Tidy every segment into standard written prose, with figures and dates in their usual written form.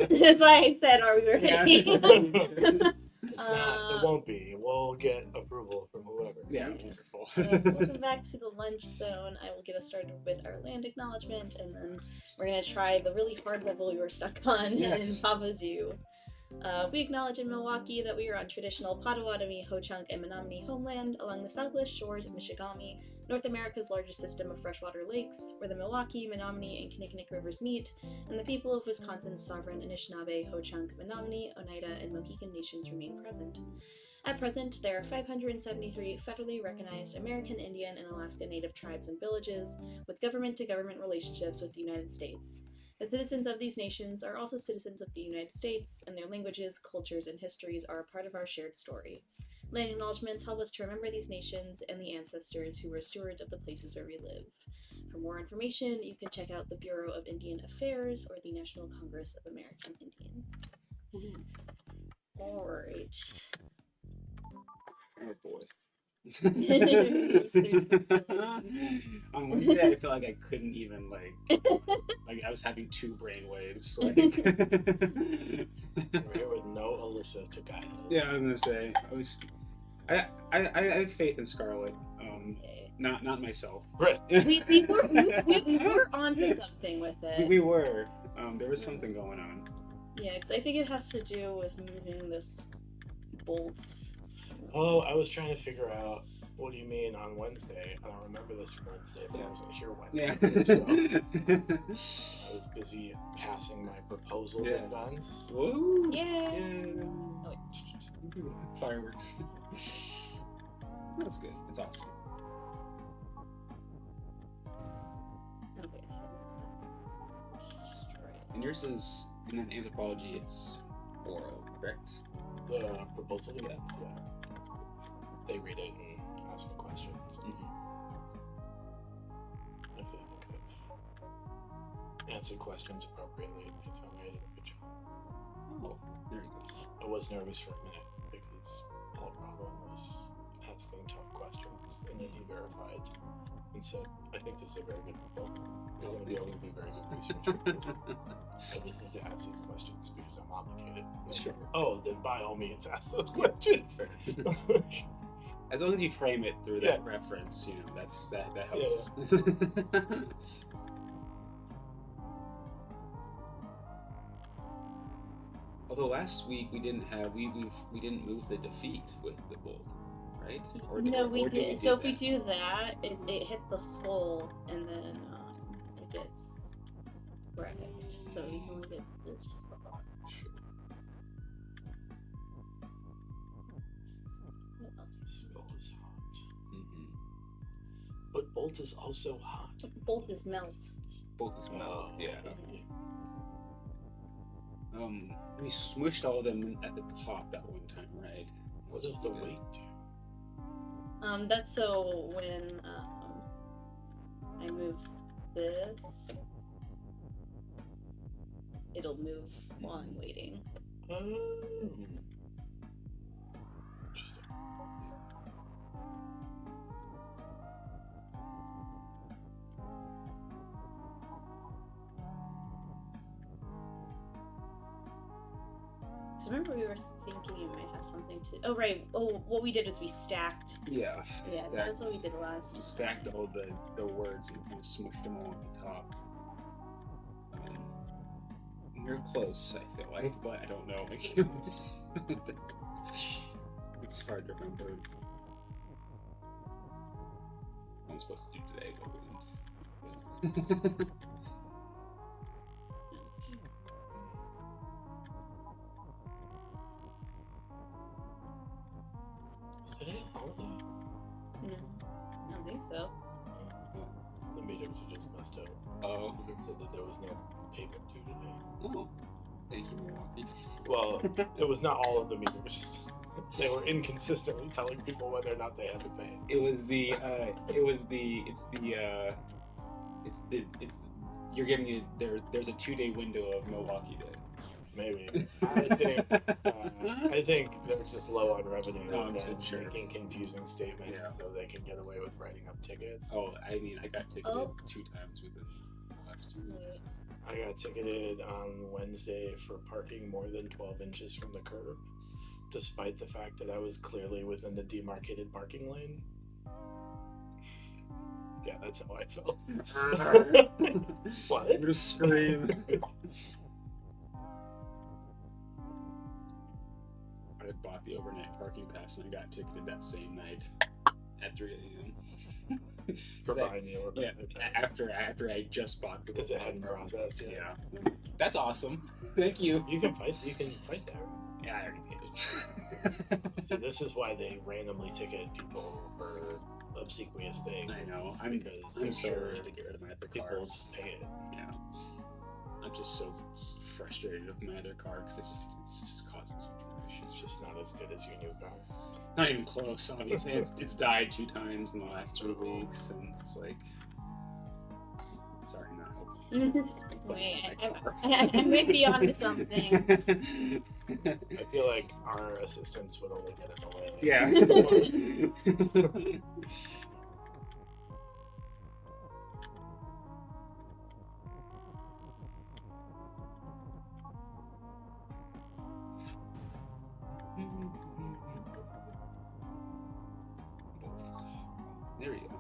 That's why I said, "Are we ready?" It won't be. We'll get approval from whoever. Yeah, wonderful. Welcome back to the lunch zone. I will get us started with our land acknowledgement, and then we're gonna try the really hard level we were stuck on in Papa Zoo. We acknowledge in Milwaukee that we are on traditional Potawatomi, Ho-Chunk, and Menominee homeland along the southwest shores of Michigami, North America's largest system of freshwater lakes, where the Milwaukee, Menominee, and Kinnickinnic rivers meet, and the people of Wisconsin's sovereign Anishinaabe, Ho-Chunk, Menominee, Oneida, and Mohican nations remain present. At present, there are 573 federally recognized American Indian and Alaska Native tribes and villages, with government-to-government relationships with the United States. The citizens of these nations are also citizens of the United States, and their languages, cultures, and histories are a part of our shared story. Land acknowledgements help us to remember these nations and the ancestors who were stewards of the places where we live. For more information, you can check out the Bureau of Indian Affairs or the National Congress of American Indians. Alright. Oh boy. On Wednesday, I feel like I couldn't even like I was having two brain waves. Like, We're here with no Alyssa to guide us. Yeah, I was gonna say I have faith in Scarlett. Not myself. Right. We were onto something with it. We were. There was something going on. Yeah, because I think it has to do with moving this bolts. Oh, I was trying to figure out what do you mean on Wednesday. I don't remember this Wednesday, but I wasn't here Wednesday. So I was busy passing my proposal deadlines. Woo! Yay! Oh, wait. Fireworks. That's good. That's awesome. Okay. And yours is in anthropology. It's oral, correct? The proposal deadlines, yeah. They read it and ask me questions. Mm-hmm. If they think I've answered questions appropriately, they tell me I did a good job. Oh, there you go. I was nervous for a minute because Paul Bravo was asking tough questions, and then he verified and said, I think this is a very good proposal. You're going to be able to do very good research. I just need to ask these questions because I'm obligated. Sure. Oh, then by all means ask those questions. As long as you frame it through that reference, that helps. Yeah. Although last week we didn't move the defeat with the bolt, right? We did. So if we do that, it hits the skull and then it gets wrecked. So you can look at this. Sure. What else? Bolt is hot. Mm-hmm. But Bolt is also hot. Bolt is melt. Bolt is melt, yeah. Okay. We smushed all of them at the top that one time, right? What does the weight do? That's so when I move this, it'll move while I'm waiting. Interesting. So remember we were thinking it might have something to. Oh right. Oh, what we did is we stacked. Yeah. Yeah, that's what we did last. We stacked all the words and kind of smushed them all at the top. You're close, I feel like, but I don't know. It's hard to remember. I'm supposed to do today, but we didn't. Is today a holiday? No, I don't think so. The meters are just messed up. Oh. It said that there was no payment due today. Oh. Thank you, Milwaukee. Well, it was not all of the meters. They were inconsistently telling people whether or not they had to pay. You're giving it there's a 2-day window of Milwaukee Day. Maybe. I think they're just low on revenue and making confusing statements so they can get away with writing up tickets. Oh, I mean, I got ticketed 2 times within the last 2 weeks. I got ticketed on Wednesday for parking more than 12 inches from the curb, despite the fact that I was clearly within the demarcated parking lane. Yeah, that's how I felt. What? I'm gonna scream. I had bought the overnight parking pass and I got ticketed that same night at 3 a.m. For buying the Yeah, overnight. after I just bought the Because it hadn't processed yet. Yeah. That's awesome. Thank you. You can fight there. Yeah, I already paid it. See, this is why they randomly ticket people for obsequious things. I know. Because I'm they're so sure ready to get rid of my other car. people just pay it. Yeah. I'm just so frustrated with my other car because it's just causing so much issues. It's just not as good as your new car. Not even close, obviously. It's died 2 times in the last 3 weeks, and it's like, sorry, not helping. Wait, I might be onto something. I feel like our assistants would only get in the way. Yeah. There you go.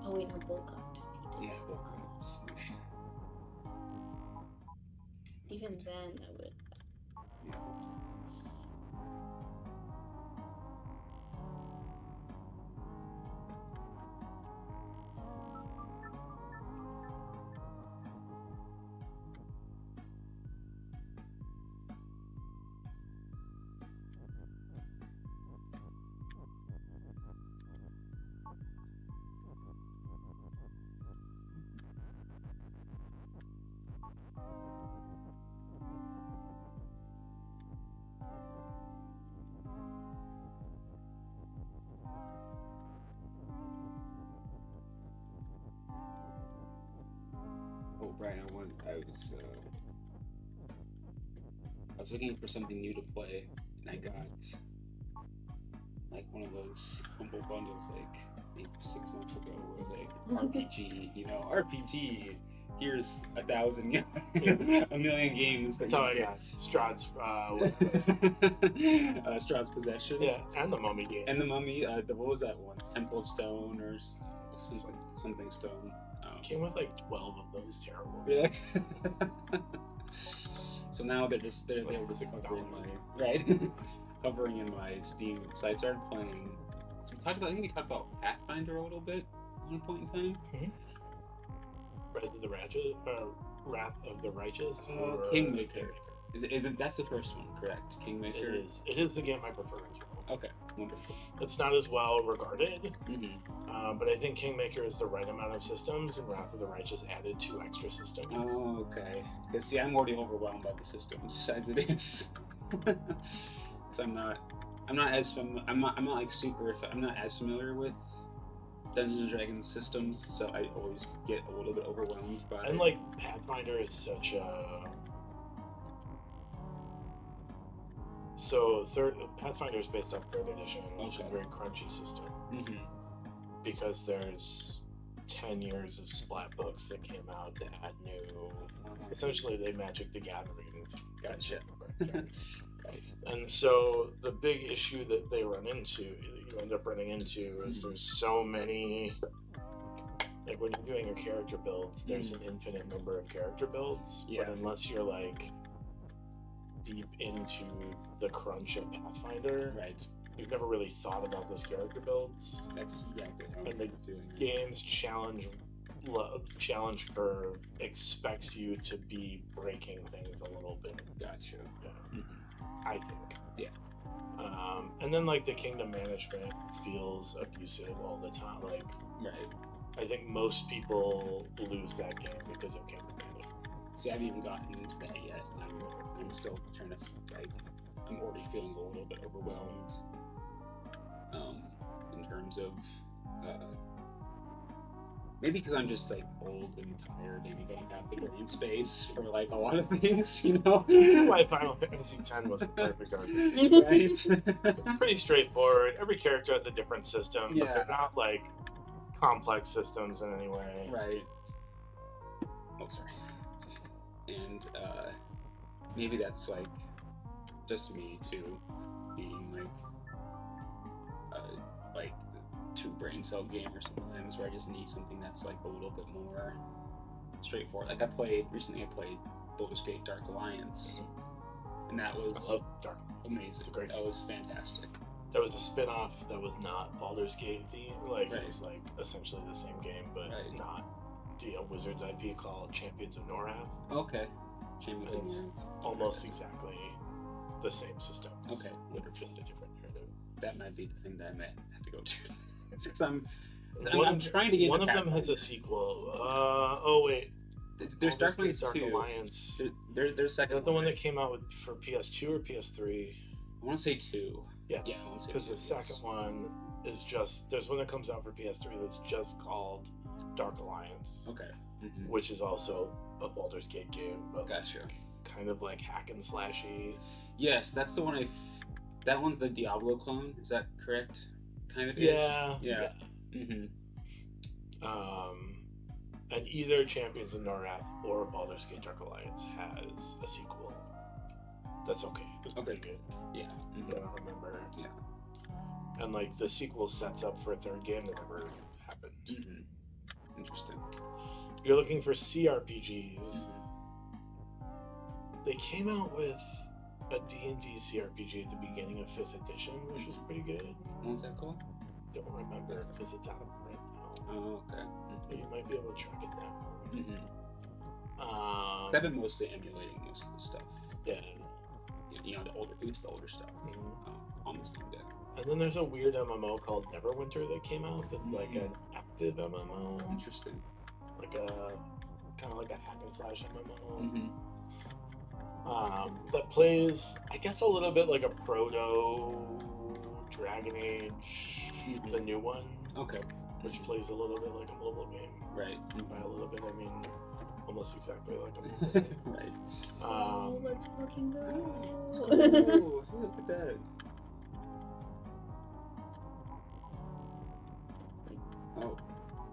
Oh wait, no, Bull got Yeah, even then, I would. yeah. Oh, Brian, I was looking for something new to play, and I got like one of those humble bundles like maybe 6 months ago where it was like RPG, RPG. Here's 1,000, a million games. That's all I got. Strahd's, Strahd's Possession. yeah, and the Mummy game. And the Mummy. What was that one? Temple of Stone or something Stone. Came with like 12 of those terrible. Yeah. So now they're able to cover in my covering in my Steam. So I started playing. So I think we talked about Pathfinder a little bit at one point in time. Mm-hmm. Wrath of the Righteous. Kingmaker. That's the first one, correct? Kingmaker. It is the game I prefer as well. Okay, wonderful. It's not as well regarded, Mm-hmm. but I think Kingmaker is the right amount of systems, and Wrath of the Righteous added 2 extra systems. Oh, okay. Because see, I'm already overwhelmed by the systems as it is. So I'm not as I'm not as familiar with Dungeons and Dragons systems, so I always get a little bit overwhelmed by And like Pathfinder is such a Pathfinder is based off 3rd edition, which is a very crunchy system. Mm-hmm. Because there's 10 years of splat books that came out to add new. Essentially, they Magic the Gathering. Gotcha. And so the big issue that they run into, you end up running into, is there's so many. Like when you're doing your character builds, there's an infinite number of character builds. Yeah. But unless you're like deep into the crunch of Pathfinder, Right. you've never really thought about those character builds. That's exactly how And the I'm doing it. game's challenge curve expects you to be breaking things a little bit. Gotcha. I think. Yeah. And then like the kingdom management feels abusive all the time. Like, Right. I think most people lose that game because of kingdom management. See, I haven't even gotten into that yet. I'm still trying to I'm already feeling a little bit overwhelmed. In terms of maybe because I'm just like old and tired and I don't have the brain space for like a lot of things, Why Final Fantasy X was a perfect argument. Right? It's pretty straightforward. Every character has a different system, but Yeah. they're not like complex systems in any way. Right. Oh, sorry. And maybe that's like just me too, being like two brain cell gamer sometimes, where I just need something that's like a little bit more straightforward. Like recently I played Baldur's Gate Dark Alliance, and that was I love Dark. amazing. It's great. That was fantastic. There was a spin-off that was not Baldur's Gate themed. Like Right. it was like essentially the same game, but Right. not the Wizards IP called Champions of Norath. Okay. Champions of It's North. almost exactly the same system. Okay. With just a different narrative. That might be the thing that I might have to go to. It's because I'm One trying to get one of into them has a Pathfinder. sequel. Oh wait, There's Baldur's Gate Dark Alliance Dark 2. Alliance. There's Is second that the one right? that came out for PS2 or PS3? I want to say 2. Yes. Yeah, I wanna say Because the 2, second yes. one is just there's one that comes out for PS3 that's just called Dark Alliance, Okay. Mm-hmm. which is also a Baldur's Gate game, but Gotcha. kind of like hack and slashy. Yes, that's the one that one's the Diablo clone. Is that correct? Kind of. Yeah. Yeah. Mm-hmm. And either Champions of Norath or Baldur's Gate Dark Alliance has a sequel. That's okay. It's pretty good. Yeah. I Mm-hmm. don't remember. Yeah. And like the sequel sets up for a third game that never happened. Mm-hmm. Interesting. If you're looking for CRPGs, they came out with a D&D CRPG at the beginning of 5th edition, which was pretty good. What's that called? Don't remember because it's out of print now. Oh, okay. But you might be able to track it down. Mm-hmm. I've been mostly emulating most of the stuff. Yeah. You know, the older stuff on the Steam Deck. And then there's a weird MMO called Neverwinter that came out that's like an active MMO. Interesting. Like a kind of like a hack and slash MMO. Mm-hmm. That plays, I guess, a little bit like a proto Dragon Age, the new one, Okay. which plays a little bit like a mobile game. Right. By a little bit, I mean almost exactly like a mobile game. Right. Oh, let's fucking go. Let's go. Look at that. Oh,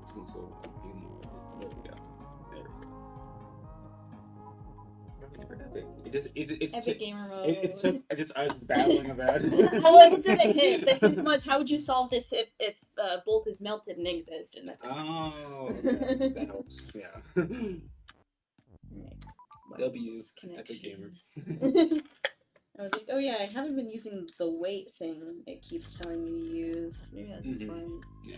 this needs to go a few more. There we go. There we go. It Epic gamer mode. It took. I was battling about it. Well, it's a hit. The hit was, how would you solve this if Bolt is melted and exist in the Oh, okay. That helps. Yeah. W, Epic Gamer. I was like, oh yeah, I haven't been using the weight thing it keeps telling me to use. Maybe that's Mhm. fine. Yeah.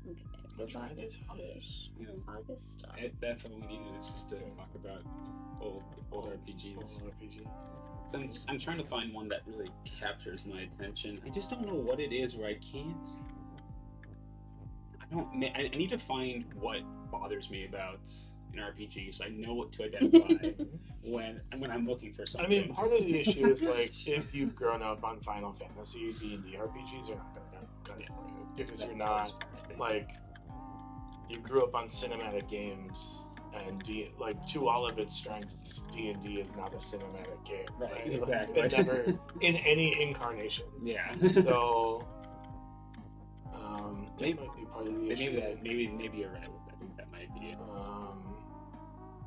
Okay. Which one Robotic is fish. Yeah. August. That's all we needed is just to talk about old RPGs. RPG. So I'm trying to find one that really captures my attention. I just don't know what it is where I can't. I need to find what bothers me about an RPG, so I know what to identify when I'm looking for I something. mean, part of the issue is like if you've grown up on Final Fantasy, D&D RPGs are not going to cut it for you because you're not like you grew up on cinematic games and to all of its strengths, D&D is not a cinematic game, Right, right? exactly. It never in any incarnation. Yeah. So that might be part of the issue. Maybe you're right. I think that might be it.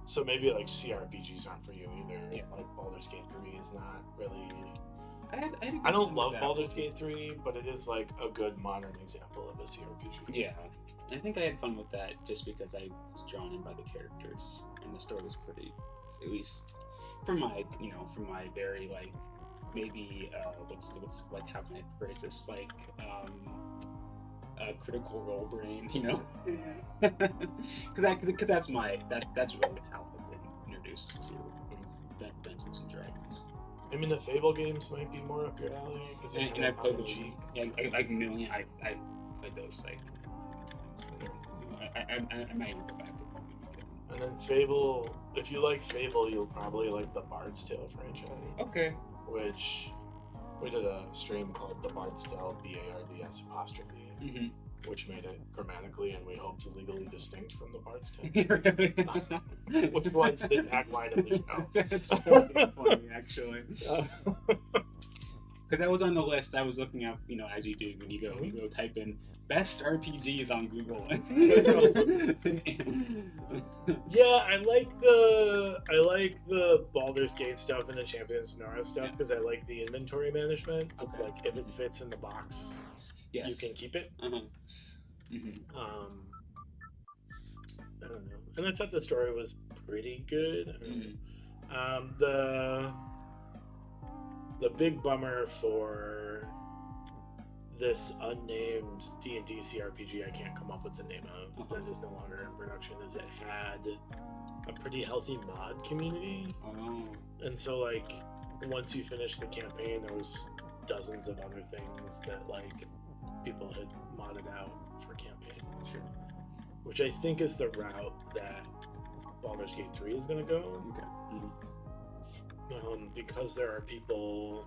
So maybe like CRPGs aren't for you either. Yeah. Like Baldur's Gate 3 is not really. I don't love Baldur's Gate 3, but it is like a good modern example of a CRPG. Yeah, and I think I had fun with that just because I was drawn in by the characters, and the story was pretty, at least for my very like maybe what's like, how can I phrase this, like critical role brain, you know? Because that's really how I've been introduced to Dungeons and Dragons. I mean, the Fable games might be more up your alley because And I played those. Yeah, I played those like I might even go back to them. And then Fable, if you like Fable, you'll probably like the Bard's Tale franchise, Okay. which we did a stream called The Bard's Tale, BARDS apostrophe, Mm-hmm. which made it grammatically and we hoped legally distinct from the Bard's Tale. Which was the tagline of the show. That's really funny, actually. because that was on the list. I was looking up, as you do when you go type in best RPGs on Google. Yeah, I like the Baldur's Gate stuff and the Champions Nora stuff because I like the inventory management. It's Okay. like if it fits in the box, Yes. you can keep it. Mm-hmm. I don't know, and I thought the story was pretty good. The big bummer for this unnamed D&D CRPG I can't come up with the name of that is no longer in production is it had a pretty healthy mod community. And so like once you finish the campaign there was dozens of other things that like people had modded out for campaign. Sure. Which I think is the route that Baldur's Gate 3 is going to go. Okay. Because there are people.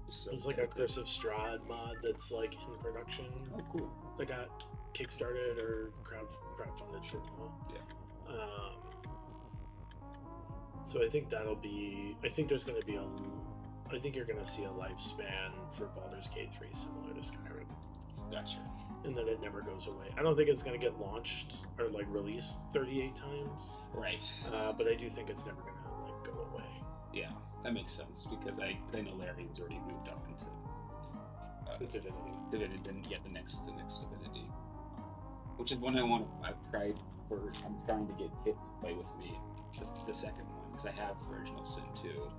There's like a Curse of Strahd mod that's like in production. Oh, cool. That got kickstarted or crowdfunded. Sure. Yeah. So I think that'll be. I think there's going to be I think you're going to see a lifespan for Baldur's Gate 3 similar to Skyrim. Gotcha. And then it never goes away. I don't think it's going to get launched or like released 38 times. Right. But I do think it's never going to like go away. Yeah, that makes sense because I know Larry's already moved up into Divinity. The next Divinity, which is one I'm trying to get Kit to play with me, just the second one because I have Original Sin 2.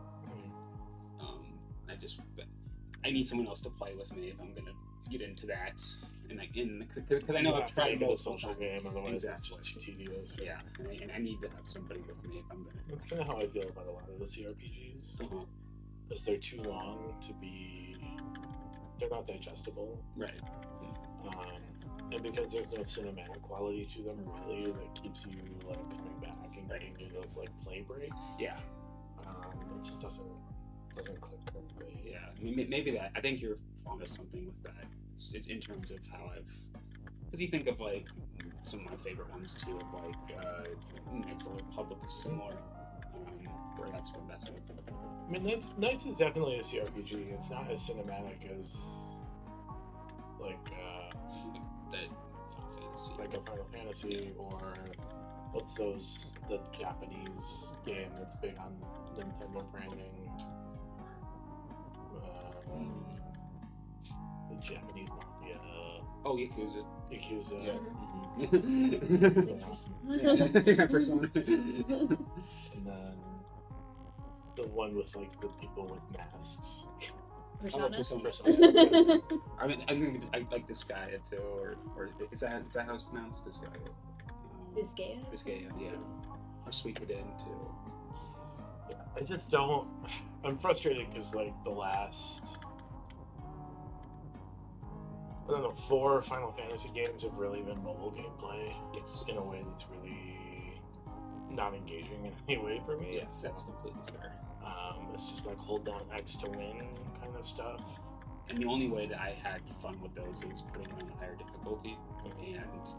I need someone else to play with me if I'm gonna get into that. Because I know I've tried a social game, otherwise it's just too tedious. Yeah, and I need to have somebody with me if I'm gonna. That's kind of how I feel about a lot of the CRPGs. Is they're too long to be. They're not digestible. Right. And because there's no cinematic quality to them, really, that keeps you like coming back and getting you those like play breaks. Yeah. It just doesn't click correctly. Yeah. I mean, maybe that. I think you're onto something with that. It's in terms of how because you think of like some of my favorite ones too, of like Knights of the Republic is similar, where that's. I mean, Knights is definitely a CRPG. It's not as cinematic as like the Final Fantasy, like a Final Fantasy or what's the Japanese game that's big on Nintendo branding. The Japanese mafia. Oh, Yakuza. Yeah. Persona. And then the one with like the people with masks. Persona. I like this guy too, or is that how it's pronounced? This guy. Biscaya, yeah. Or Suikoden too. Yeah, I just don't. I'm frustrated because like the last. I don't know, 4 Final Fantasy games have really been mobile gameplay. Yes. In a way that's really not engaging in any way for me. Yes, that's completely fair. It's just like hold down X to win kind of stuff. And the only way that I had fun with those was putting them on higher difficulty and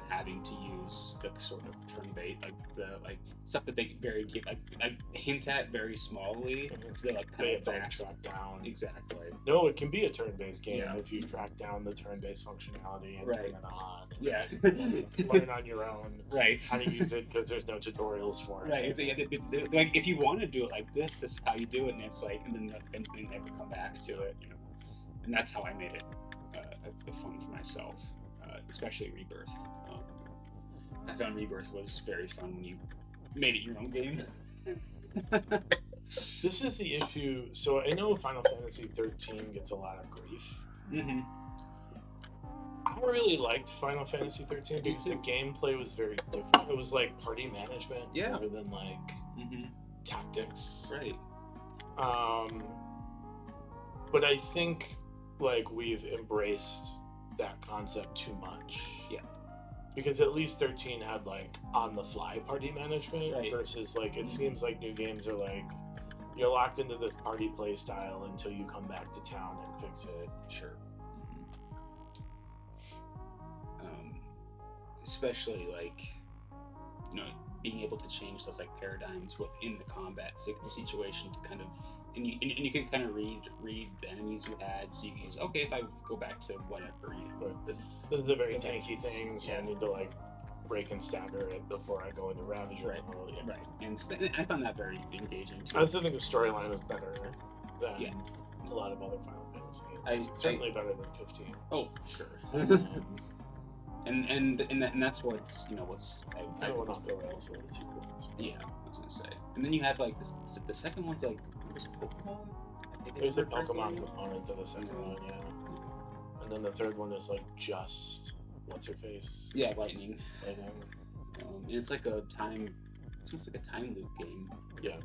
having to use the sort of turn-based, like stuff that they like hint at very smallly. So they like kind of track down. Exactly. No, it can be a turn-based game Yeah. if you track down the turn-based functionality and turn it on. Yeah. Learn on your own. Right. How to use it because there's no tutorials for it. Right. So yeah, like if you want to do it like this is how you do it, and it's like, and then they never come back to it, And that's how I made it fun for myself, especially Rebirth. I found Rebirth was very fun when you made it your own game. This is the issue. So I know Final Fantasy 13 gets a lot of grief. Mm-hmm. I really liked Final Fantasy 13 because the gameplay was very different. It was like party management rather than like tactics. Right. But I think like we've embraced that concept too much. Yeah. Because at least 13 had like on the fly party management versus like it seems like new games are like you're locked into this party play style until you come back to town and fix it. Sure. Especially like being able to change those like paradigms within the combat situation to kind of and you can kind of read the enemies you had, so you can use if I go back to whatever, the very tanky things. I need to like break and stagger it before I go into Ravager. Right. And I found that very engaging too. I also think the storyline was better than a lot of other Final Fantasy. Certainly better than 15. Oh, sure. and that's what's what's I went off the rails with the sequels. Yeah, I was gonna say. And then you had like this. The second one's like was Pokemon. There's a Pokemon component to the second one, and then the third one is like just what's her face? Yeah, Lightning. It's like it's almost like a time loop game. Yeah.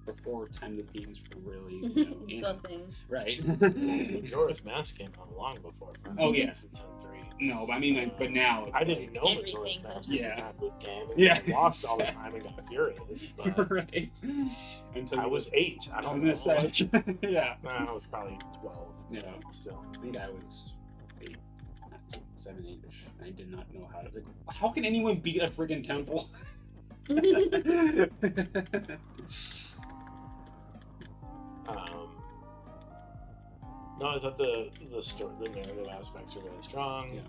Before time loop games were really the thing. Right. Majora's Mask came out long before. Oh yeah. It's 10-3. No, but I mean but now it's I didn't know Everything Majora's Mask was Yeah. a time loop game. Yeah. I lost all the time and got furious. But right. Until I was 8. I was don't gonna know. say. Yeah. No, I was probably 12. Yeah. But still. I think I was 8, 7, 8ish. I did not know how to. Like, how can anyone beat a friggin' temple? No, I thought the narrative aspects are really strong. Yeah.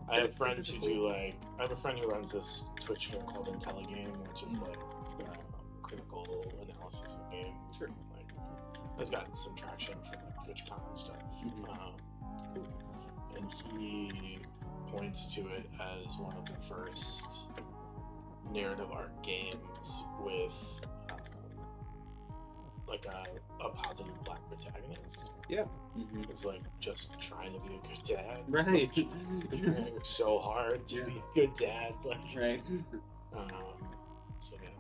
I have friends who do I have a friend who runs this Twitch stream called IntelliGame, which is like critical analysis of games. Sure. Like, has gotten some traction from like TwitchCon and stuff. And he points to it as one of the first narrative arc games with like a positive black protagonist. Yeah. It's like just trying to be a good dad. Right. Trying so hard to be a good dad. Like, Right. So yeah.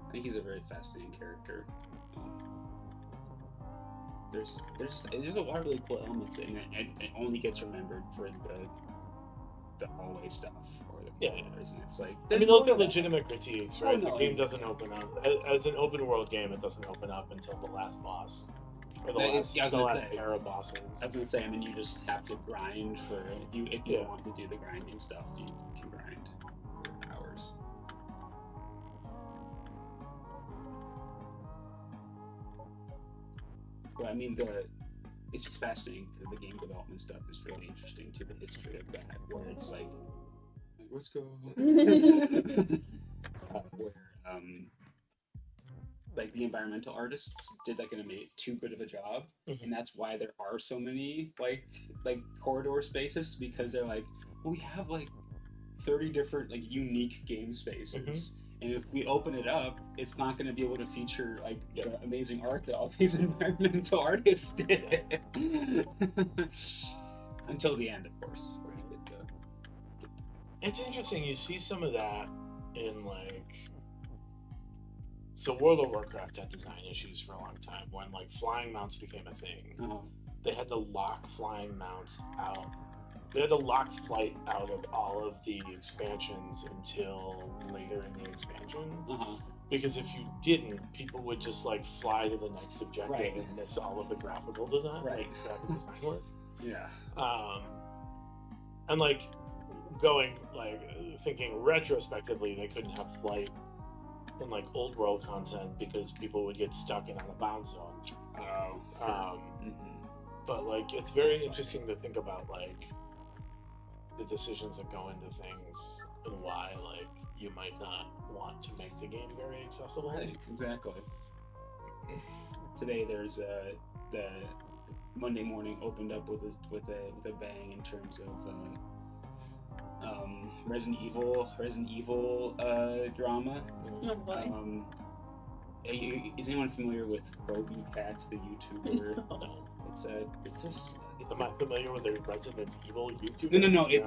I think he's a very fascinating character. There's a lot of really cool elements in it, and it only gets remembered for the hallway stuff or the corridors, and it's like I mean, those are legitimate critiques, right? Oh, no, the game doesn't open up as an open world game. It doesn't open up until the last boss or the last pair of bosses. I was gonna say, and then you just have to grind for if you want to do the grinding stuff, you can grind for hours. But I mean, it's just fascinating because the game development stuff is really interesting to the history of that, where it's like, let's go. Where like the environmental artists did like too good of a job, and that's why there are so many like corridor spaces, because they're like, well, we have like 30 different like unique game spaces. And if we open it up, it's not going to be able to feature like the amazing art that all these environmental artists did. Until the end, of course. Where you get It's interesting. You see some of that in like. So World of Warcraft had design issues for a long time when like flying mounts became a thing. They had to lock flying mounts out. They had to lock flight out of all of the expansions until later in the expansion. Because if you didn't, people would just like fly to the next objective and miss all of the graphical design, graphic design work. Yeah. And like thinking retrospectively, they couldn't have flight in like old world content because people would get stuck in on a bound zone. But like it's very interesting to think about like the decisions that go into things and why like you might not want to make the game very accessible. Right, exactly. Today there's the Monday morning opened up with a bang in terms of Resident Evil drama. Oh boy. Is anyone familiar with Grogu Cat, the YouTuber? No. It's just. Am I familiar with the Resident Evil YouTuber? No. It's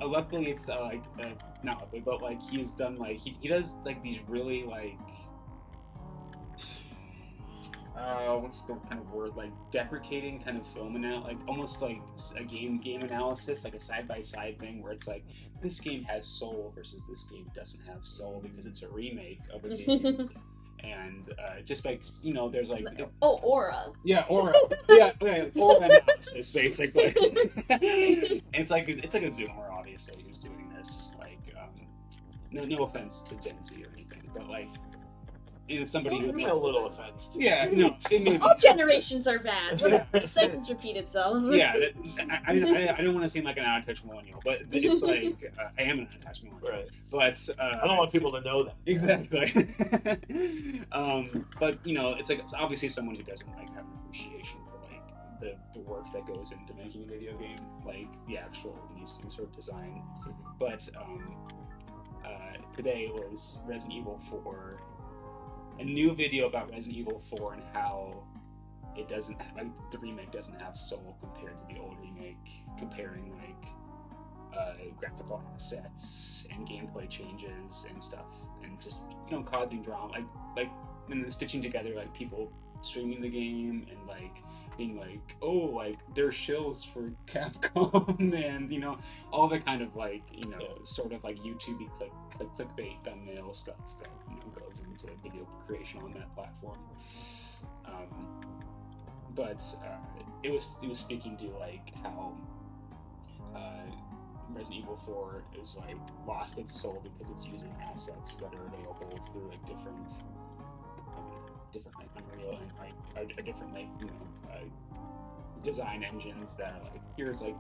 luckily it's not luckily, but like he's done like he does like these really like what's the kind of word, like deprecating kind of film like almost like a game analysis, like a side by side thing where it's like this game has soul versus this game doesn't have soul because it's a remake of a game. And just like there's like aura. Yeah, aura. Aura analysis basically. It's like a Zoomer obviously who's doing this. Like no offense to Gen Z or anything, but like, and somebody who's a not, little offense. yeah, no, it may be. All generations are bad. Yeah. The cycles repeat itself. Yeah, I don't want to seem like an out-of-touch millennial, but it's like I am an out-of-touch millennial. Right. But I don't want people to know that. Exactly. But you know, it's like it's obviously someone who doesn't like have an appreciation for like the work that goes into making a video game, like the actual sort of design. But today was Resident Evil 4, a new video about Resident Evil 4 and how it doesn't like the remake doesn't have soul compared to the old remake, comparing like graphical assets and gameplay changes and stuff, and just causing drama, like and then stitching together like people streaming the game and like being like, oh, like they're shills for Capcom and all the kind of like sort of like YouTube-y clickbait thumbnail stuff that goes into video creation on that platform. But it was speaking to like how Resident Evil 4 is like lost its soul because it's using assets that are available through like different like Unreal and like different like design engines that are like, here's like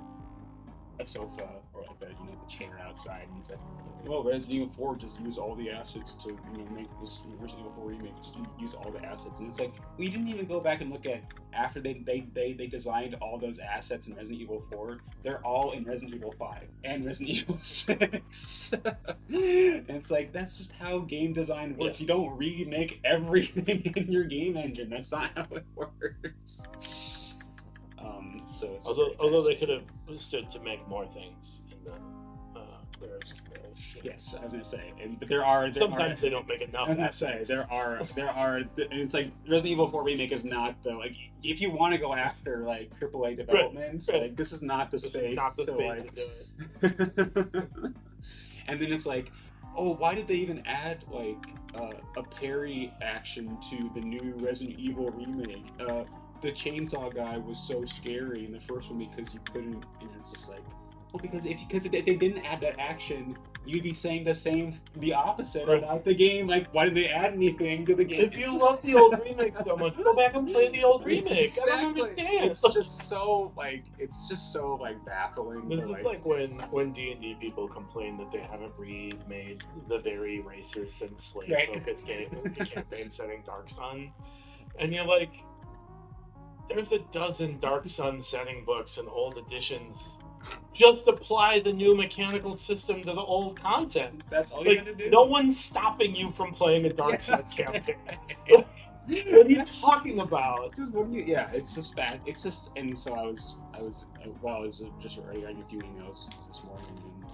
a sofa or like the chair outside, and it's like, well, Resident Evil 4 just use all the assets to make this Resident Evil 4 remake, just use all the assets. And it's like, we didn't even go back and look at after they designed all those assets in Resident Evil 4, they're all in Resident Evil 5 and Resident Evil 6. And it's like, that's just how game design works. You don't remake everything in your game engine. That's not how it works. So it's although they could have stood to make more things in the yes, I was gonna say, but there are sometimes they don't make enough. I was gonna say there are, and it's like Resident Evil 4 remake is not the like, if you want to go after like AAA development, right. Like this is not the space. Is not the space to do it. And then it's like, oh, why did they even add like a parry action to the new Resident Evil remake? The chainsaw guy was so scary in the first one because you couldn't, and it's just like, well, because if they didn't add that action, you'd be saying the opposite about the game. Like, why did they add anything to the game? If you love the old remake so much, go back and play the old remake. Exactly. I don't understand. It's just so baffling. This is like when D&D people complain that they haven't remade the very racist and slave-focused campaign setting Dark Sun, and you're like, there's a dozen Dark Sun setting books and old editions. Just apply the new mechanical system to the old content. That's all you gotta do. No one's stopping you from playing a Dark Sun campaign. What are you talking about? It's just bad. It's just, and so I was just writing a few emails this morning and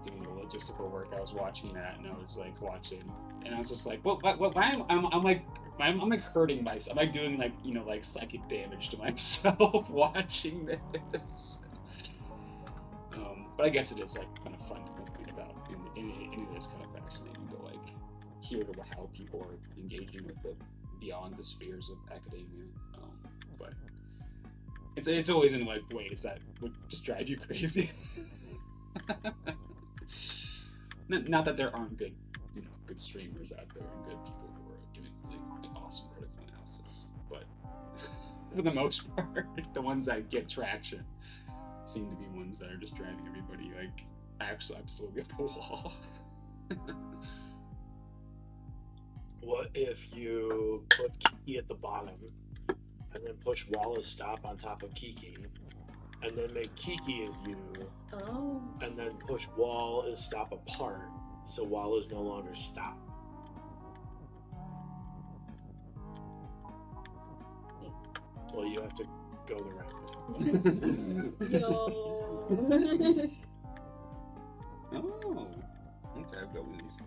doing the logistical work. I was watching that, and I was like watching, and I was just like, what? Why I'm like hurting myself. I'm like doing like psychic damage to myself watching this. But I guess it is like kind of fun to think about, and it is kind of fascinating to like hear how people are engaging with it beyond the spheres of academia. But it's always in like ways that would just drive you crazy. Not that there aren't good streamers out there and good people who are doing really like awesome critical analysis, but for the most part, the ones that get traction seem to be ones that are just driving everybody like absolutely up a wall. What if you put Kiki at the bottom and then push Wallace stop on top of Kiki, and then make Kiki as you, and then push Wall as stop apart, so Wall is no longer stop? Well, you have to go the right way. Yo. Oh, okay, I've got one of these.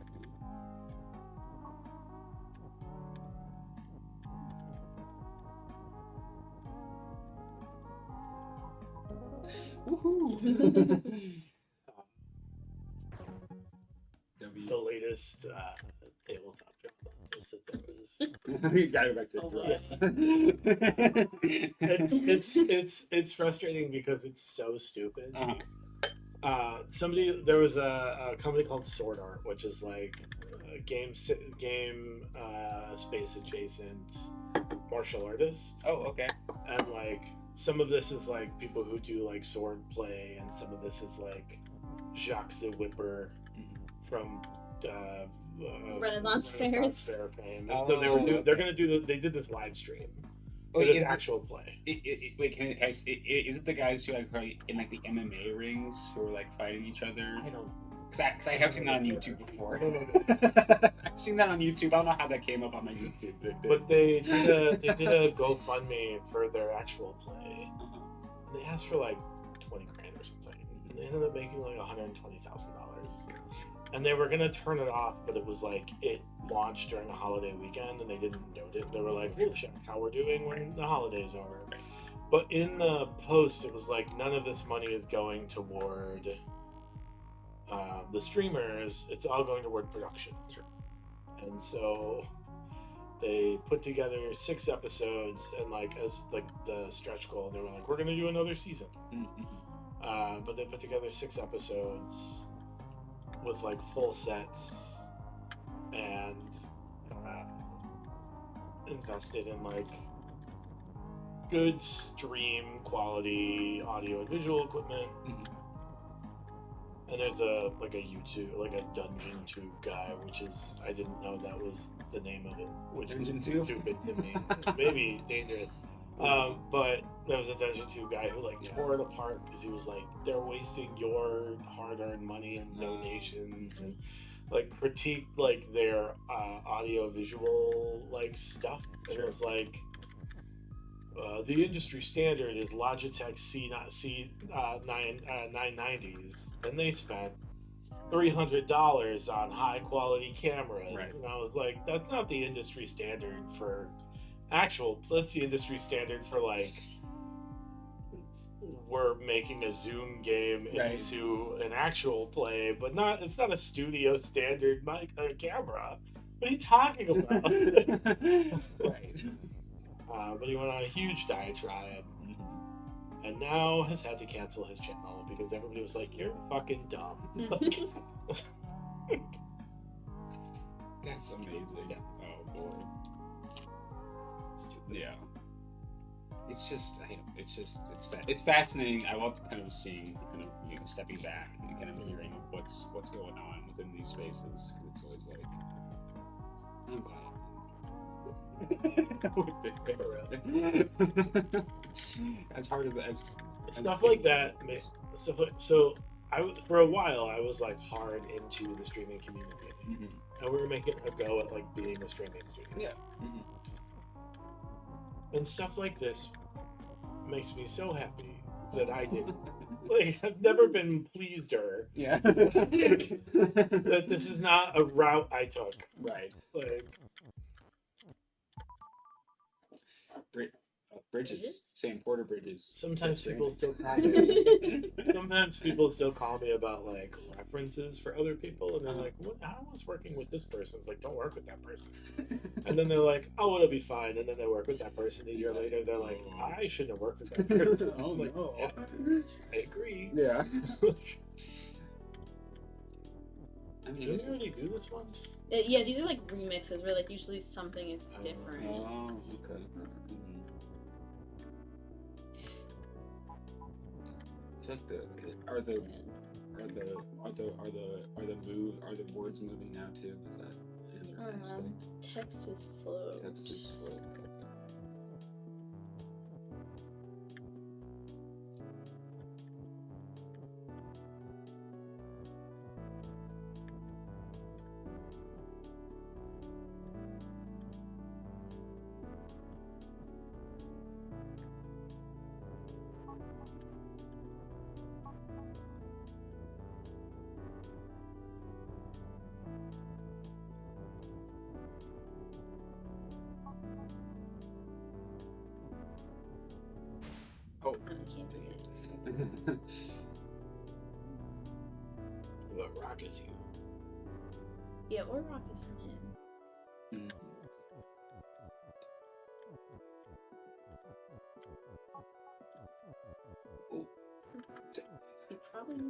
Woohoo! The latest tabletop drama is that there was. You gotta go back to It's frustrating because it's so stupid. There was a company called Sword Art, which is like space adjacent martial artists. Oh, okay. And like some of this is like people who do like sword play, and some of this is like Jacques the Whipper from Renaissance Fair fame. And Oh, so okay. they're gonna do they did this live stream. Oh, It's is actual play. wait, is it the guys who like are in like the MMA rings who are like fighting each other? I don't. Cause I have seen that on YouTube before. No. I've seen that on YouTube. I don't know how that came up on my YouTube. But they did a GoFundMe for their actual play, and they asked for like 20 grand or something, and they ended up making like $120,000. And they were gonna turn it off, but it was like it launched during a holiday weekend, and they didn't note it. They were like, "We'll check how we're doing when the holidays are." But in the post, it was like none of this money is going toward the streamers. It's all going toward production. Sure. And so they put together 6 episodes, and like as like the stretch goal, they were like, "We're gonna do another season." But they put together 6 episodes with like full sets, and invested in like good stream quality audio and visual equipment. And there's a YouTube, like a Dungeon Tube guy, which is, I didn't know that was the name of it, which is stupid to me. Maybe dangerous. But there was a Dungeon Tube guy who like tore it apart because he was like, they're wasting your hard-earned money and donations, and like critiqued like their audio visual like stuff. And it was like, the industry standard is Logitech C990s, and they spent $300 on high quality cameras. Right. And I was like, that's not the industry standard for that's the industry standard for like, we're making a Zoom game into an actual play, but it's not a studio standard camera. What are you talking about? Right. But he went on a huge diatribe, and now has had to cancel his channel because everybody was like, "You're fucking dumb." That's amazing. Yeah. Oh boy. Stupid. Yeah. It's fascinating. I love kind of seeing, kind of, stepping back and kind of hearing what's going on within these spaces. It's always like, I'm glad. As hard as Stuff like that. So for a while I was like hard into the streaming community, and we were making a go at like being a streaming studio. Yeah. And stuff like this makes me so happy that I did. Like, I've never been pleaseder. Yeah. That this is not a route I took. Right. Like, Bridges. St. Porter Bridges. sometimes people still call me. Sometimes people still call me about like references for other people, and they're like, "What? How was working with this person?" It's like, "Don't work with that person." And then they're like, "Oh, it'll be fine." And then they work with that person. A year later, they're like, "I shouldn't have worked with that person." Oh, I'm like, no. "Yeah, I agree." Yeah. Did we already do this one? Yeah, these are like remixes where like usually something is different. Oh, okay. I feel like are the words moving now too? Is that in their aspect? Text is float. Text is float. Okay. Oh, I can't do it. What rock is you? Yeah, or rock is her name. Oh. He probably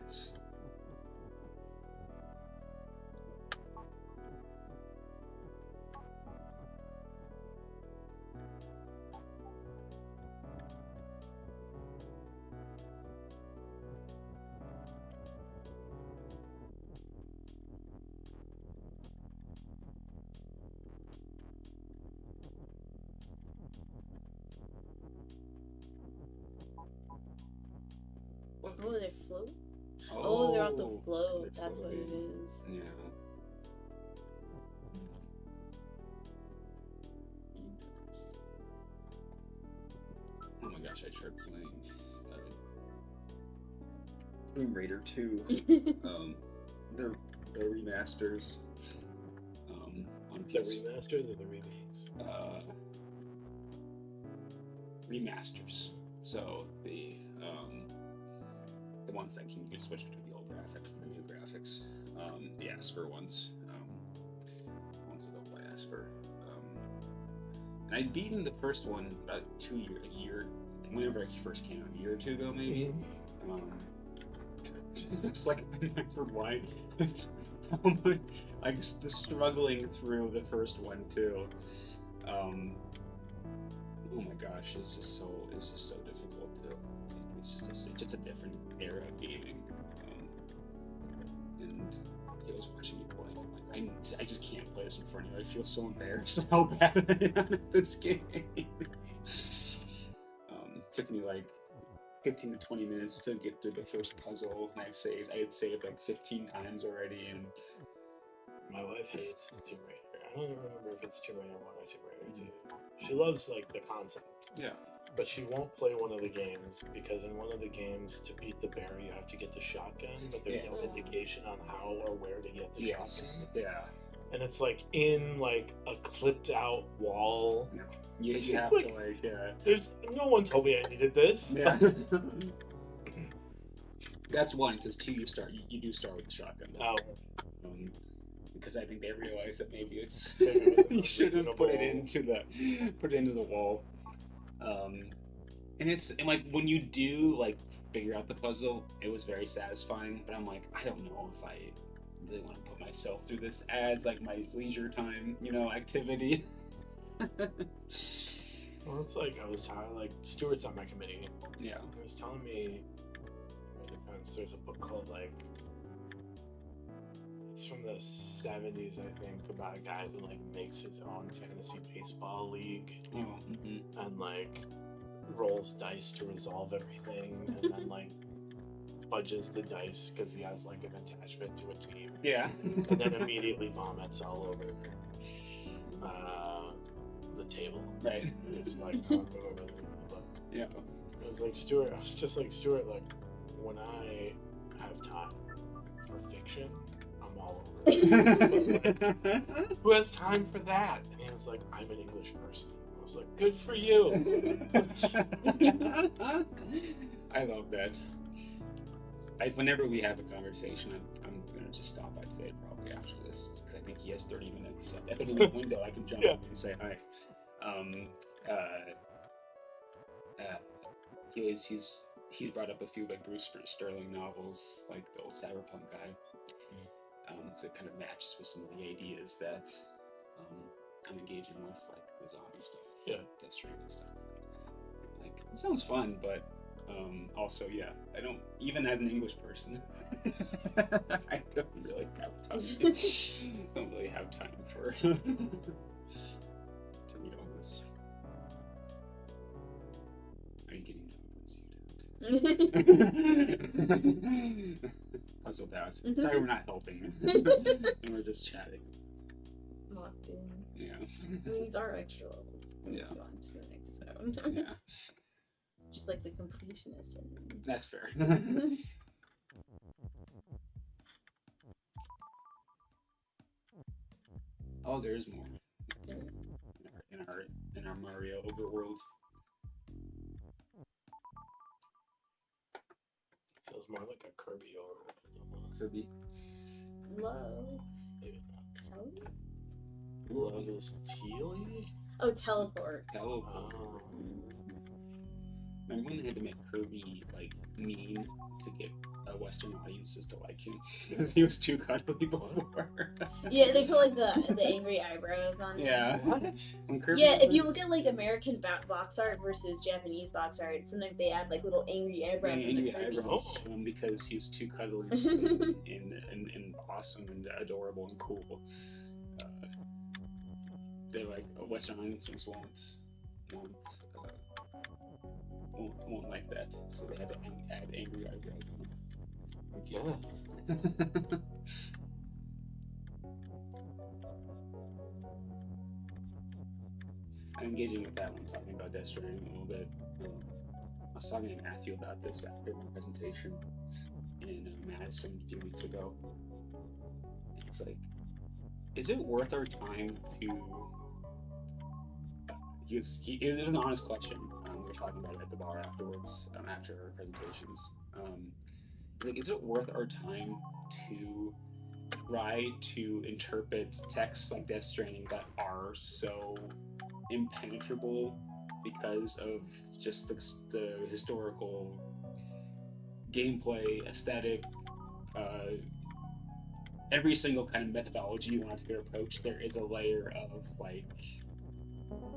Nice. Oh, they float? Oh, they're also float. They're That's what it floating. is. Yeah. Oh my gosh, I tried playing Tomb Raider 2. They're remasters. On The PS. remasters or the remakes? Remasters. So the ones that can you switch between the old graphics and the new graphics. The Asper ones. Ones that go by Asper. And I'd beaten the first one about a year, whenever it first came out, a year or two ago maybe. It's like I remember why. I'm just struggling through the first one too. Oh my gosh, it's just so difficult to. It's just a different era of gaming. And I was watching you play. I'm like, I just can't play this in front of you. I feel so embarrassed how bad I am at this game. Took me like 15 to 20 minutes to get through the first puzzle, and I had saved like 15 times already, and my wife hates Tomb Raider. I don't even remember if it's Tomb Raider 1 or Tomb Raider 2. She loves like the concept. yeah. But she won't play one of the games because in one of the games, to beat the bear, you have to get the shotgun, but there's no indication on how or where to get the shotgun. Yeah. And it's like in like a clipped out wall. Yeah. You have like, to like, yeah. There's no one told me I needed this. Yeah. That's one, because two, you do start with the shotgun. Oh. Because I think they realize that maybe it's Maybe you shouldn't put it into the wall. And like when you do like figure out the puzzle, it was very satisfying. But I'm like, I don't know if I really want to put myself through this as like my leisure time, activity. Well, it's like I was telling, like Stuart's on my committee. Yeah. He was telling me, there's a book called like, it's from the 70s, I think, about a guy who like makes his own fantasy baseball league. Oh. Mm-hmm. And like rolls dice to resolve everything, and then like fudges the dice because he has like an attachment to a team. Yeah. And then immediately vomits all over the table. Right. Just like talk over the book. Yeah. I was like, Stuart, I was just like, Stuart, like, when I have time for fiction, I'm all over it. Like, who has time for that? And he was like, I'm an English person. I was like, good for you. I love that. Whenever we have a conversation, I'm going to just stop by today probably after this, because I think he has 30 minutes. So if in the window, I can jump in and say hi. He's brought up a few like Bruce Sterling novels, like the old cyberpunk guy. So it kind of matches with some of the ideas that I'm engaging with, like the zombie stuff, Death Stranding stuff. Like, it sounds fun, but also, yeah, I don't, even as an English person, I don't really have time. Don't really have time for to read all this. Are you getting puzzled out? Sorry, we're not helping. And we're just chatting. Locked in. Yeah. I mean, these are extra level. Yeah. Go on to the next zone. Yeah. Just like the completionist in me. That's fair. Oh, there's more. In our Mario overworld. Feels more like a Kirby overworld. Kirby. Low. Maybe not. Kelly? Love is Tealy? Oh, teleport. Teleport. Remember when they had to make Kirby like mean to get Western audiences to like him because he was too cuddly before? Yeah, they put like the angry eyebrows on. Yeah. What? When Kirby Yeah, if you was- look at like American box art versus Japanese box art, sometimes they add like little angry eyebrows on the angry Kirby. eyebrows because he was too cuddly and awesome and adorable and cool. They like Western audiences won't like that, so they had to add angry eyebrows on Yes. him. I'm engaging with that one, talking about Death Stranding a little bit. I was talking to Matthew about this after my presentation in Madison a few weeks ago. And it's like, is it worth our time to... It was an honest question. We were talking about it at the bar afterwards, after our presentations. Like, is it worth our time to try to interpret texts like Death Stranding that are so impenetrable because of just the historical gameplay, aesthetic, every single kind of methodology you want to approach, there is a layer of like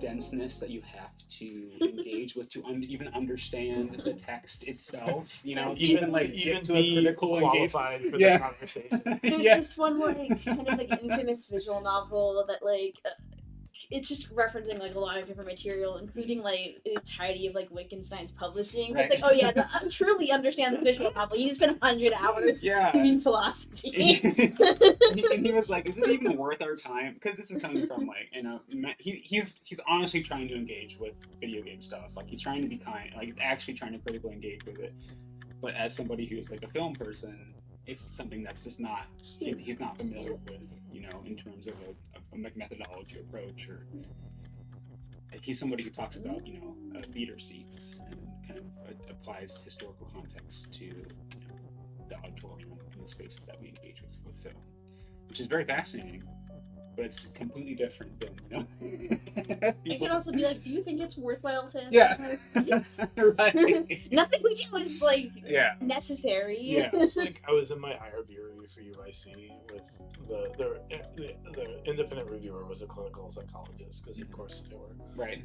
denseness that you have to engage with to even understand the text itself. You know, even get to a critical qualified for Yeah. the conversation. There's this one like kind of like infamous visual novel that like it's just referencing like a lot of different material, including like the entirety of like Wittgenstein's publishing. Right. It's like, oh yeah, I truly understand the visual novel. You spent 100 hours Yeah. doing philosophy. And he was like, "Is it even worth our time?" Because this is coming from like, you know, he's honestly trying to engage with video game stuff. Like he's trying to be kind, like he's actually trying to critically engage with it. But as somebody who's like a film person, it's something that's just not he's not familiar with, you know, in terms of a methodology approach, or like he's somebody who talks about, you know, theater seats and kind of applies historical context to, you know, the auditorium and the spaces that we engage with film, which is very fascinating. But it's completely different than, you know. It could also be like, do you think it's worthwhile to? Yeah. Yes. Right. Nothing we do is like Yeah. necessary. Yeah. It's like I was in my IRB review for UIC with the independent reviewer was a clinical psychologist, because of course they were. Right.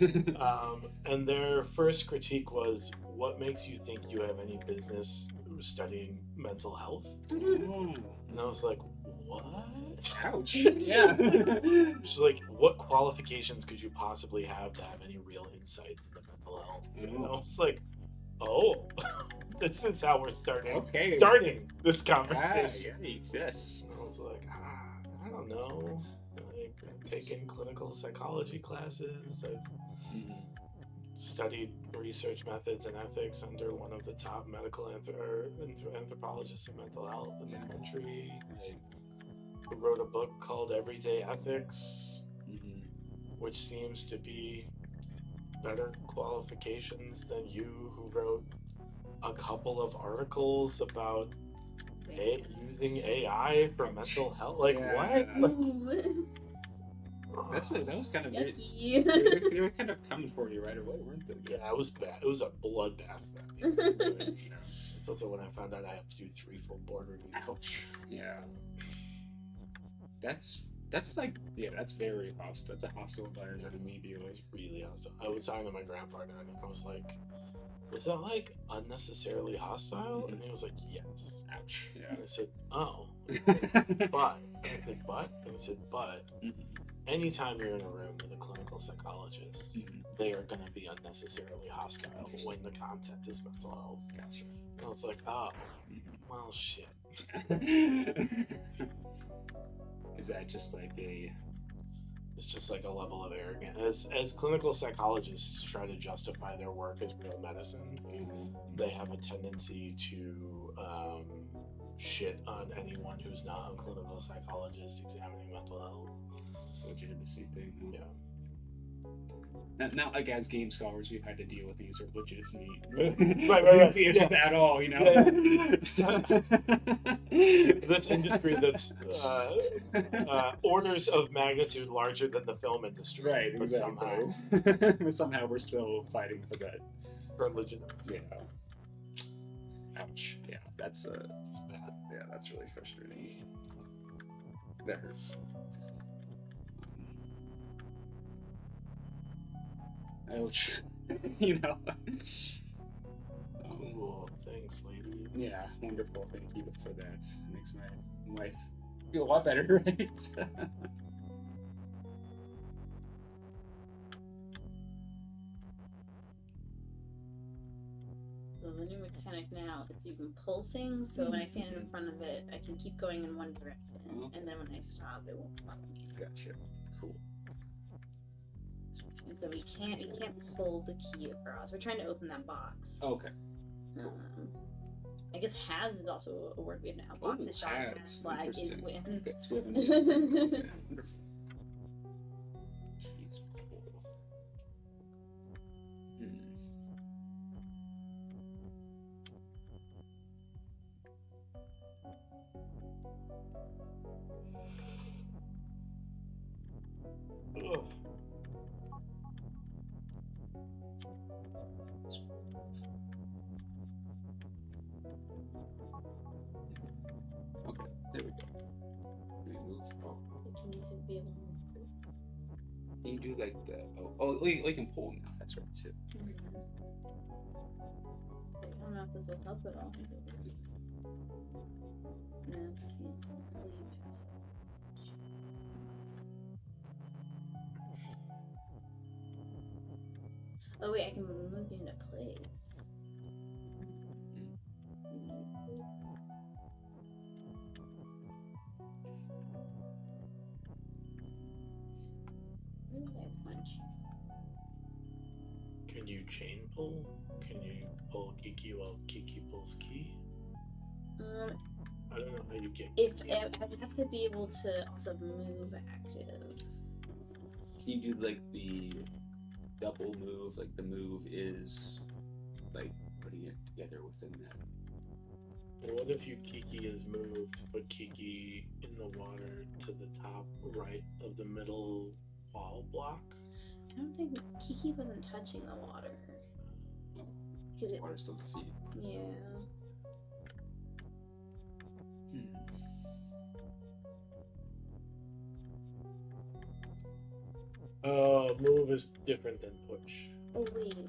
And their first critique was, what makes you think you have any business studying mental health? Oh, And I was like, what? ouch. Yeah. She's like, what qualifications could you possibly have to have any real insights into mental health? And I was like, oh, this is how we're starting this conversation. Yes. And I was like, I don't know. Like, I've taken clinical psychology classes. I've studied research methods and ethics under one of the top medical anthropologists in mental health in the country. Who wrote a book called Everyday Ethics, which seems to be better qualifications than you, who wrote a couple of articles about using AI for mental health. Like, what? Ooh. That was kind of Yucky. they were kind of coming for you right away, weren't they? Yeah, it was bad. It was a bloodbath. It's also when I found out I have to do 3 full board reviews. Ouch. Yeah. That's like, yeah, that's very hostile. That's a hostile environment immediately. It's really hostile. I was talking to my grandpartner and I was like, was that like unnecessarily hostile? And he was like, yes. Ouch. And I said, oh. But. And I said, but? And he said, but. Anytime you're in a room with a clinical psychologist, they are going to be unnecessarily hostile when the content is mental health. Gotcha. And I was like, oh, well, shit. Is that just like a... It's just like a level of arrogance. As clinical psychologists try to justify their work as real medicine, they have a tendency to shit on anyone who's not a clinical psychologist examining mental health. It's a legitimacy thing. Yeah. Not like as game scholars we've had to deal with these legitimacy Right. issues at all, you know. This industry that's orders of magnitude larger than the film industry, Right, but exactly. Somehow we're still fighting for that. for legitimacy. Yeah. Ouch. Yeah, that's It's bad. yeah, that's really frustrating. That hurts. Ouch. You know. Cool. Thanks, lady. Yeah, wonderful. Thank you for that. It makes my life feel a lot better, right? So the new mechanic now is you can pull things, so when I stand in front of it, I can keep going in one direction, and then when I stop, it won't follow me. Gotcha. Cool. And so we can't pull the key across. We're trying to open that box. Okay. I guess has is also a word we have now. Box is shot, has. flag is win. It's win. Yeah, wonderful. Keys pull. Ugh. Okay, there we go. Let me move. Oh. You need to be able to move. Can you do like the you can pull now. That's right too. I don't know if this will help at all. No, this can't. Will you pass it? Oh wait, I can move you into place. Where did I punch? Can you chain pull? Can you pull Kiki while Kiki pulls key? I don't know how you get If Kiki. I have to be able to also move active. Can you do like the double move? Like the move is like putting it together within that. What if you Kiki is moved, put Kiki in the water to the top right of the middle wall block? I don't think Kiki wasn't touching the water. The water's still the feet. Yeah. Move is different than push. Oh wait. Get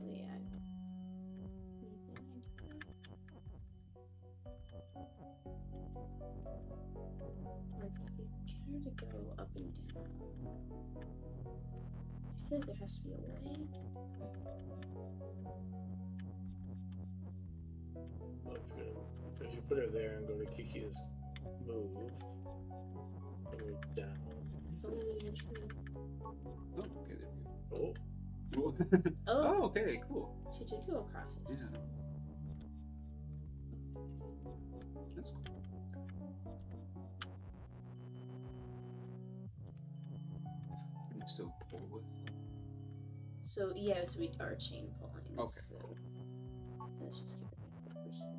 her to go up and down. I feel like there has to be a way. If you put her there and go to Kiki's move, and move down. Oh, yeah, true. Oh, okay, there we Oh. go. Oh. Oh, okay, cool. She did go across this. Yeah. That's cool. Can you still pull with? So yeah, so we are chain pulling. Okay. So let's just keep it over here.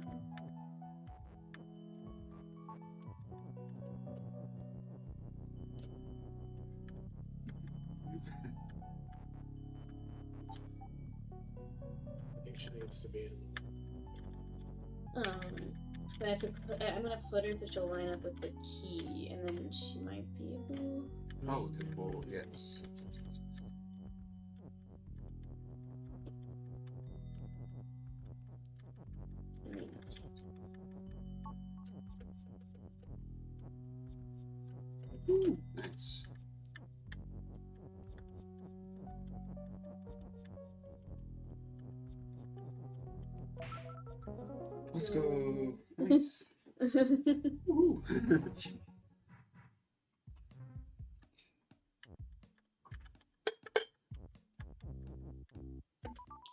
I think she needs to be in. But I have to I'm gonna put her so she'll line up with the key, and then she might be able. Oh, to pull, yes. Ooh, nice. Let's go. Nice. Woo.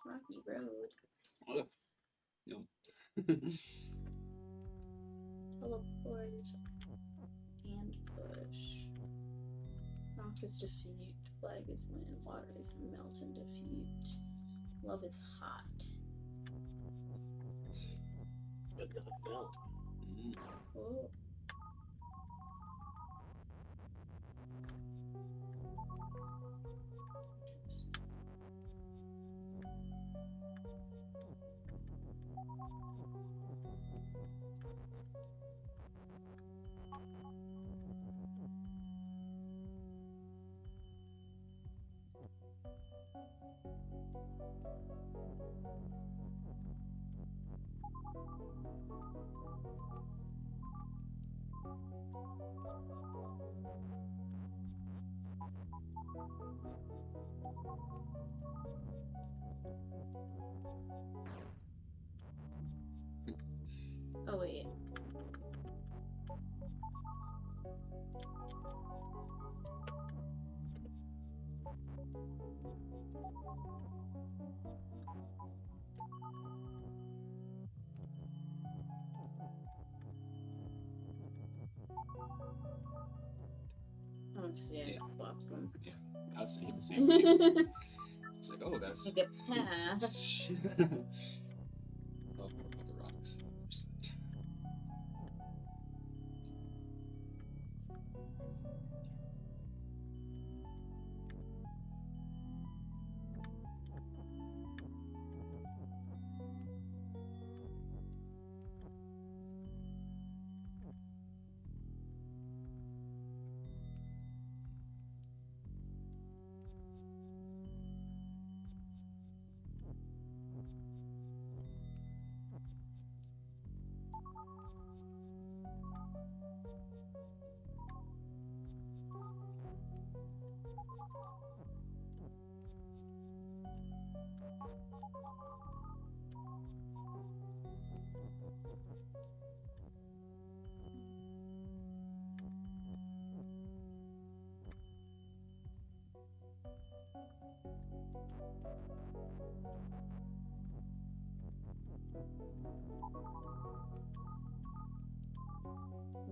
Rocky road. Oh, yum. Teleport and push. Rock is defeat. flag is when water is melt and diffuse. Love is hot. But not melt. Oh. Oh wait. Oh, just yeah, swaps them. Yeah, I was saying the same thing. It's like, oh, that's Like a path. Oh, what about the rocks?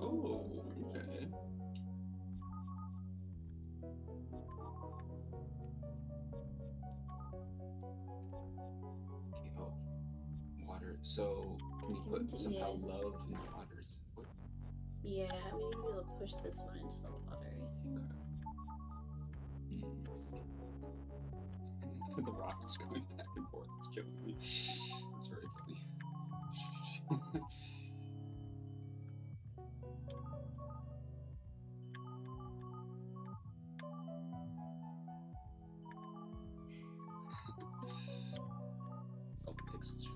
Oh, okay. Okay, oh, water. So, can you put somehow love in water? What? Yeah, we need to be able to push this one into the water, I think. Okay. The rock is going back and forth. It's killing me. It's very funny. Oh, pixels.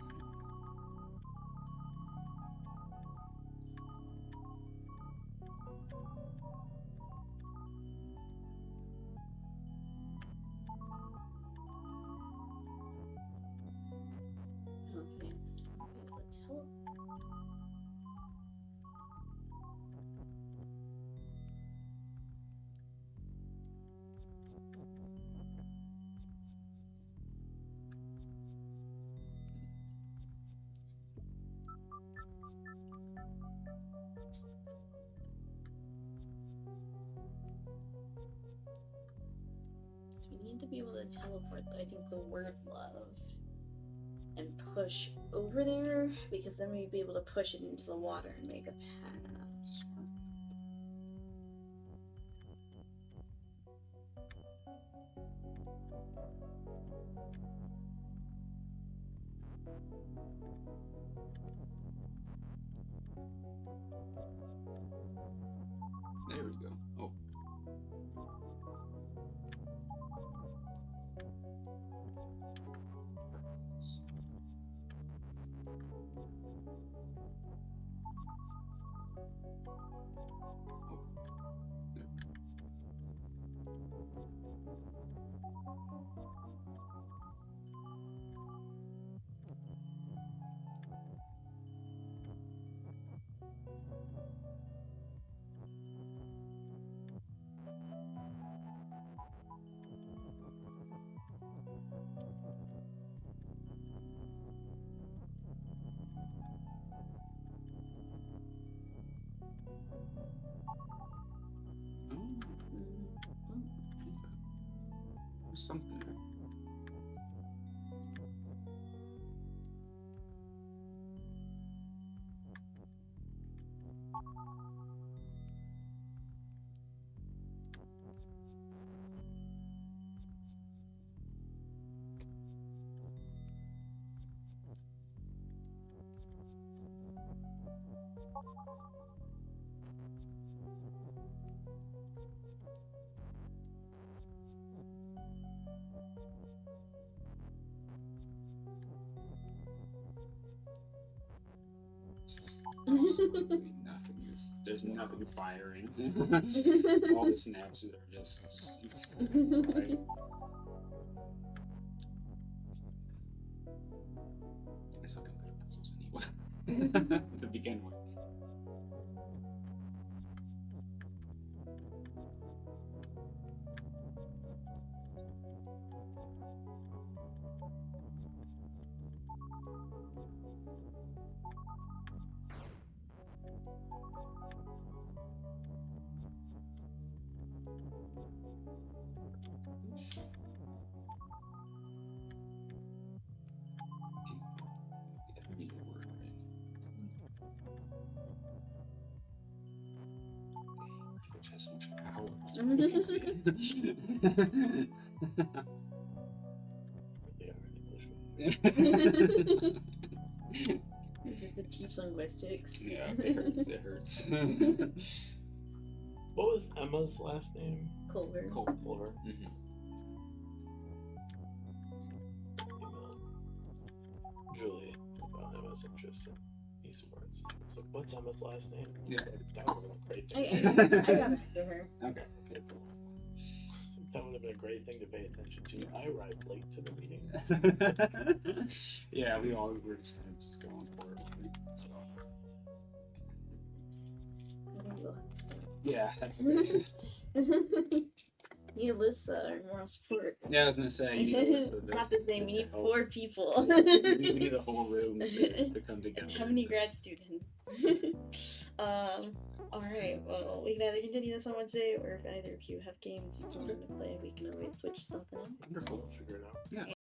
Okay. Let's help. So we need to be able to teleport, I think, the word love and push over there, because then we'd be able to push it into the water and make a path. There we go. Oh. Nothing. There's nothing firing. All the synapses are just right. I guess I'll come good at puzzles anyway. To begin with. Which has so much power. This is the teach linguistics. Yeah, it hurts. It hurts. What was Emma's last name? Culver. Culver. Mm-hmm. Julie about Emma's interest in esports. So what's Emma's last name? Yeah. That would have been a great I thing. got back to her. Okay, cool. That would have been a great thing to pay attention to. I arrived late to the meeting. Yeah, we all were just kind of just going for it. So. Yeah, that's okay. Me and Alyssa are more support. Yeah, I was gonna say. You need Not the same. We need 4 people. we need a whole room to come together. How many grad students? All right. Well, we can either continue this on Wednesday, or if either of you have games you want to play, we can always switch something up. Wonderful. We'll figure it out. Yeah.